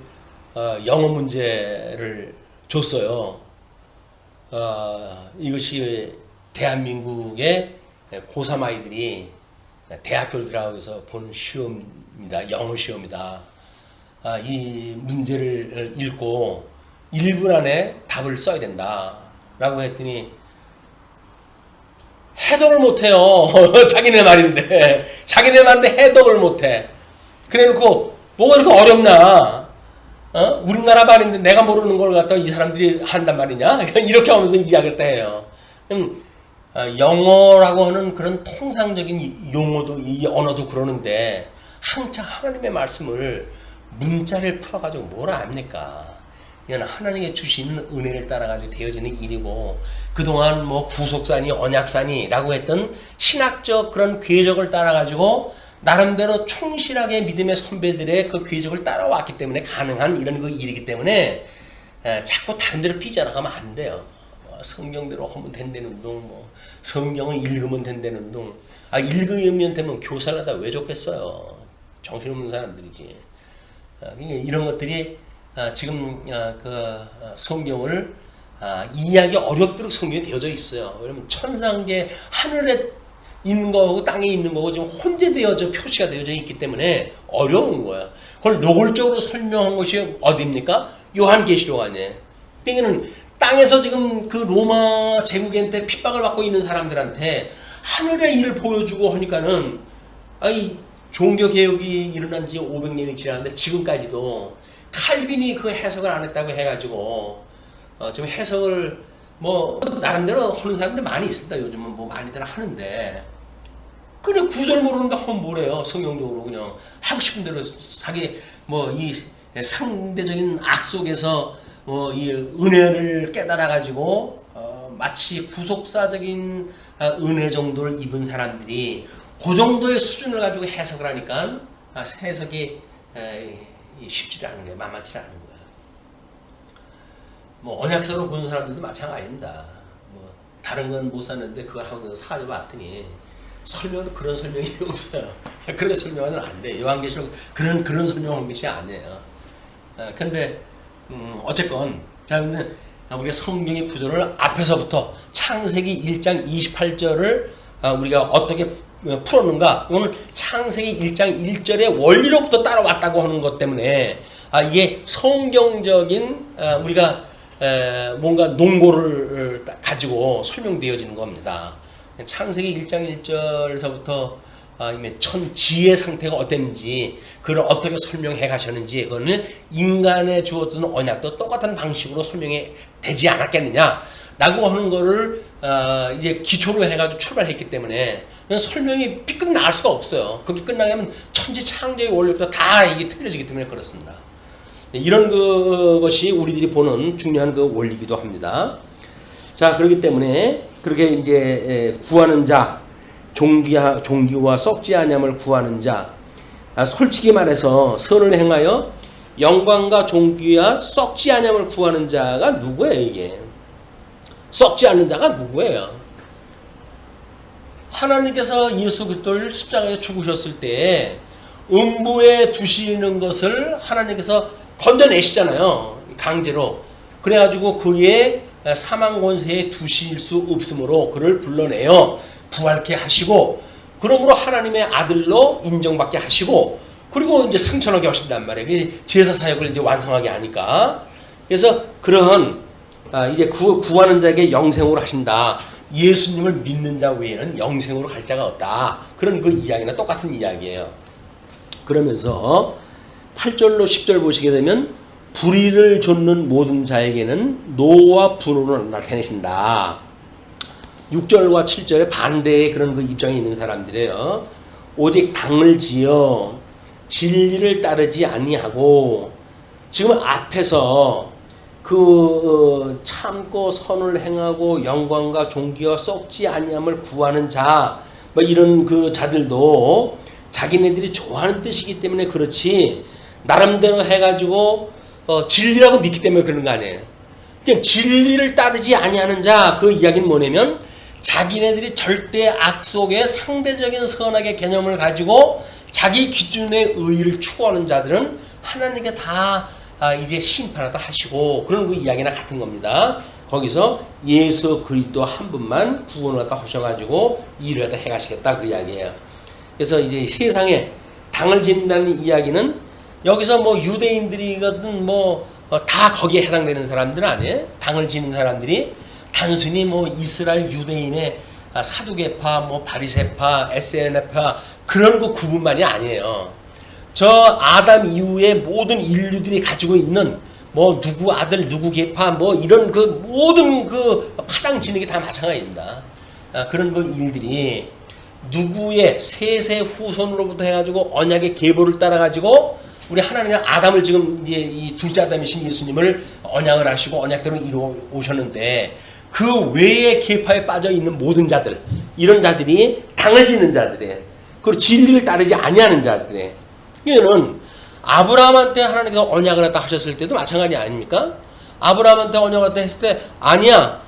영어 문제를 줬어요. 이것이 대한민국의 고3 아이들이 대학교를 들어가기 위해서 본 시험입니다. 영어 시험이다. 이 문제를 읽고 1분 안에 답을 써야 된다. 라고 했더니 해독을 못해요. 자기네 말인데 해독을 못해. 그래놓고 뭐가 이렇게 어렵나? 우리나라 말인데 내가 모르는 걸 갖다가 이 사람들이 한단 말이냐? 이렇게 하면서 이야기를 해요. 영어라고 하는 그런 통상적인 용어도 이 언어도 그러는데 한창 하나님의 말씀을 문자를 풀어가지고 뭐라 합니까? 이건 하나님의 주시는 은혜를 따라가지고 되어지는 일이고 그동안 뭐 구속사니 언약사니라고 했던 신학적 그런 궤적을 따라가지고 나름대로 충실하게 믿음의 선배들의 그 궤적을 따라왔기 때문에 가능한 이런 그 일이기 때문에 자꾸 다른 데로 삐져나가면 안 돼요. 성경대로 하면 된다는 둥, 성경을 읽으면 된다는 둥. 읽으면 되면 교사를 하다 왜 좋겠어요. 정신없는 사람들이지. 이런 것들이 지금 그 성경을 이해하기 어렵도록 성경이 되어져 있어요. 왜냐면 천상계 하늘에 있는 거하고 땅에 있는 거고 지금 혼재되어져 표시가 되어져 있기 때문에 어려운 거야. 그걸 노골적으로 설명한 것이 어디입니까? 요한계시록 아니에요. 그러니까는 땅에서 지금 그 로마 제국한테 핍박을 받고 있는 사람들한테 하늘의 일을 보여주고 하니까는 아이 종교 개혁이 일어난 지 500년이 지났는데 지금까지도 칼빈이 그 해석을 안 했다고 해가지고 지금 해석을 뭐 나름대로 하는 사람들 많이 있습니다. 요즘은 뭐 많이들 하는데 그래 구절 모르는데 하면 뭐래요? 성경적으로 그냥 하고 싶은 대로 자기 뭐 이 상대적인 악 속에서 이 은혜를 깨달아 가지고 마치 구속사적인 은혜 정도를 입은 사람들이 그 정도의 수준을 가지고 해석을 하니까 해석이 쉽지 않은 거예요. 만만치 않은 거예요. 뭐 언약서로 보는 사람들도 마찬가지입니다. 뭐 다른 건 못 샀는데 그걸 하고 사려 봤더니 설명도 그런 설명이 없어요. 그런 설명은 안 돼. 요한계시록 그런 설명한 것이 아니에요. 근데 어쨌건 자 우리가 성경의 구절을 앞에서부터 창세기 1장 28절을 우리가 어떻게 풀었는가? 이거는 창세기 1장 1절의 원리로부터 따라왔다고 하는 것 때문에 이게 성경적인 우리가 뭔가 논고를 가지고 설명되어지는 겁니다. 창세기 1장 1절에서부터 천지의 상태가 어땠는지 그걸 어떻게 설명해 가셨는지 그거는 인간의 주었던 언약도 똑같은 방식으로 설명이 되지 않았겠느냐 라고 하는 거를 이제 기초로 해가지고 출발했기 때문에 설명이 끝날 수가 없어요. 그게 끝나면 천지 창조의 원리부터 다 이게 틀려지기 때문에 그렇습니다. 이런 것이 우리들이 보는 중요한 그 원리이기도 합니다. 자, 그렇기 때문에 그렇게 이제 구하는 자, 종기와 썩지 아니함을 구하는 자, 솔직히 말해서 선을 행하여 영광과 종기와 썩지 아니함을 구하는 자가 누구예요? 이게 썩지 않는 자가 누구예요? 하나님께서 예수 그리스도를 십자가에 죽으셨을 때 음부에 두시는 것을 하나님께서 건져내시잖아요. 강제로. 그래가지고 그의 사망 권세에 두실 수 없으므로 그를 불러내어 부활케 하시고 그러므로 하나님의 아들로 인정받게 하시고 그리고 이제 승천하게 하신단 말이에요. 제사 사역을 이제 완성하게 하니까. 그래서 그런 이제 구하는 자에게 영생으로 하신다. 예수님을 믿는 자 외에는 영생으로 갈 자가 없다. 그런 그 이야기나 똑같은 이야기예요. 그러면서 8절로 10절 보시게 되면 불의를 좇는 모든 자에게는 노와 분노를 나타내신다. 6절과 7절에 반대의 그런 그 입장이 있는 사람들이에요. 오직 당을 지어 진리를 따르지 아니하고 지금 앞에서 참고 선을 행하고 영광과 존귀와 썩지 아니함을 구하는 자, 뭐 이런 그 자들도 자기네들이 좋아하는 뜻이기 때문에 그렇지 나름대로 해가지고 진리라고 믿기 때문에 그런 거 아니에요. 그냥 진리를 따르지 아니하는 자, 그 이야기는 뭐냐면 자기네들이 절대 악 속에 상대적인 선악의 개념을 가지고 자기 기준의 의의를 추구하는 자들은 하나님께 다 이제 심판하다 하시고 그런 그 이야기나 같은 겁니다. 거기서 예수 그리스도 한 분만 구원을 갖다 하셔가지고 일을 갖다 해가시겠다 그 이야기예요. 그래서 이제 세상에 당을 짓는다는 이야기는 여기서 뭐 유대인들이거든 뭐 다 거기에 해당되는 사람들은 아니에요. 당을 짓는 사람들이 단순히 뭐 이스라엘 유대인의 사두개파, 뭐 바리새파, SNF파 그런 거 구분만이 아니에요. 저 아담 이후에 모든 인류들이 가지고 있는 뭐 누구 아들 누구 계파 뭐 이런 그 모든 그 파당 지는 게 다 마찬가지입니다. 그런 그 일들이 누구의 셋의 후손으로부터 해가지고 언약의 계보를 따라가지고 우리 하나님은 아담을 지금 이제 이 둘째 아담이신 예수님을 언약을 하시고 언약대로 이루어 오셨는데 그 외의 계파에 빠져 있는 모든 자들 이런 자들이 당을 짓는 자들이에요. 그리고 진리를 따르지 아니하는 자들이에요. 이거는 아브라함한테 하나님께서 언약을 갖다 하셨을 때도 마찬가지 아닙니까? 아브라함한테 언약을 갖다 했을 때 아니야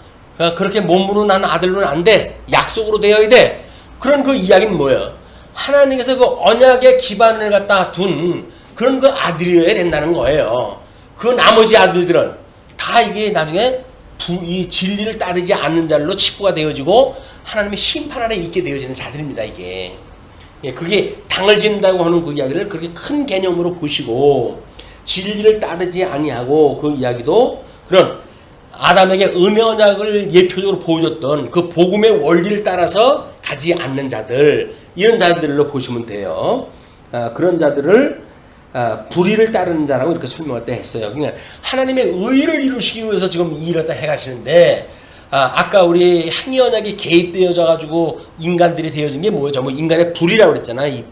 그렇게 몸으로 난 아들로는 안 돼 약속으로 되어야 돼. 그런 그 이야기는 뭐예요? 하나님께서 그 언약의 기반을 갖다 둔 그런 그 아들이어야 된다는 거예요. 그 나머지 아들들은 다 이게 나중에 이 진리를 따르지 않는 자들로 치부가 되어지고 하나님의 심판 아래 있게 되어지는 자들입니다. 이게 그게 당을 짓는다고 하는 그 이야기를 그렇게 큰 개념으로 보시고 진리를 따르지 아니하고 그 이야기도 그런 아담에게 은혜 언약을 예표적으로 보여줬던 그 복음의 원리를 따라서 가지 않는 자들, 이런 자들로 보시면 돼요. 그런 자들을 불의를 따르는 자라고 이렇게 설명할 때 했어요. 그러니까 하나님의 의를 이루시기 위해서 지금 이 일을 다 해가시는데 아까 우리 행위 언약이 개입되어져 가지고 인간들이 되어진 게 뭐예요? 전부 인간의 불의라고 그랬잖아요. 이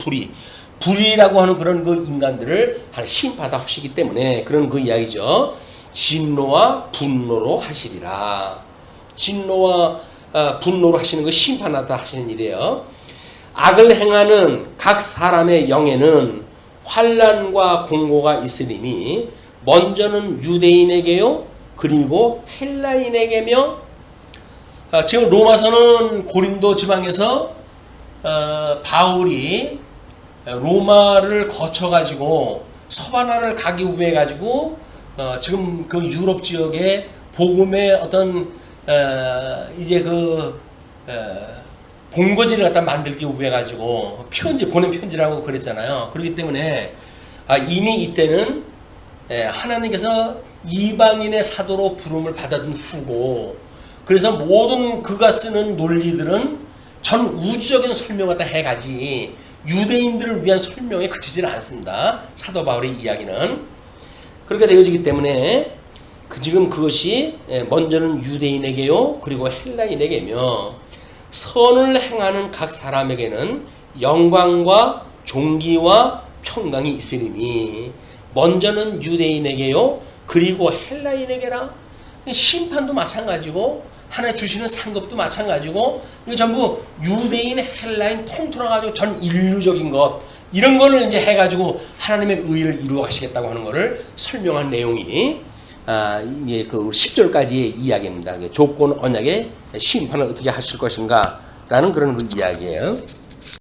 불의라고 하는 그런 그 인간들을 심판하다 하시기 때문에 그런 그 이야기죠. 진노와 분노로 하시리라. 진노와 분노로 하시는 거 심판하다 하시는 일이에요. 악을 행하는 각 사람의 영에는 환난과 공고가 있으리니 먼저는 유대인에게요 그리고 헬라인에게며 지금 로마서는 고린도 지방에서 바울이 로마를 거쳐가지고 서바나를 가기 위해 가지고 지금 그 유럽 지역에 복음의 어떤 이제 그 본거지를 갖다 만들기 위해 가지고 보낸 편지라고 그랬잖아요. 그렇기 때문에 이미 이때는 하나님께서 이방인의 사도로 부름을 받았던 후고, 그래서 모든 그가 쓰는 논리들은 전 우주적인 설명을 다 해가지 유대인들을 위한 설명에 그치지는 않습니다. 사도 바울의 이야기는 그렇게 되어지기 때문에 지금 그것이 먼저는 유대인에게요 그리고 헬라인에게며 선을 행하는 각 사람에게는 영광과 존귀와 평강이 있으리니 먼저는 유대인에게요 그리고 헬라인에게라. 심판도 마찬가지고 하나님 주시는 상급도 마찬가지고 이거 전부 유대인 헬라인 통틀어 가지고 전 인류적인 것, 이런 거를 이제 해가지고 하나님의 의를 이루어 가시겠다고 하는 것을 설명한 내용이 이게 그 10절까지의 이야기입니다. 조건 언약의 심판을 어떻게 하실 것인가 라는 그런 그 이야기예요.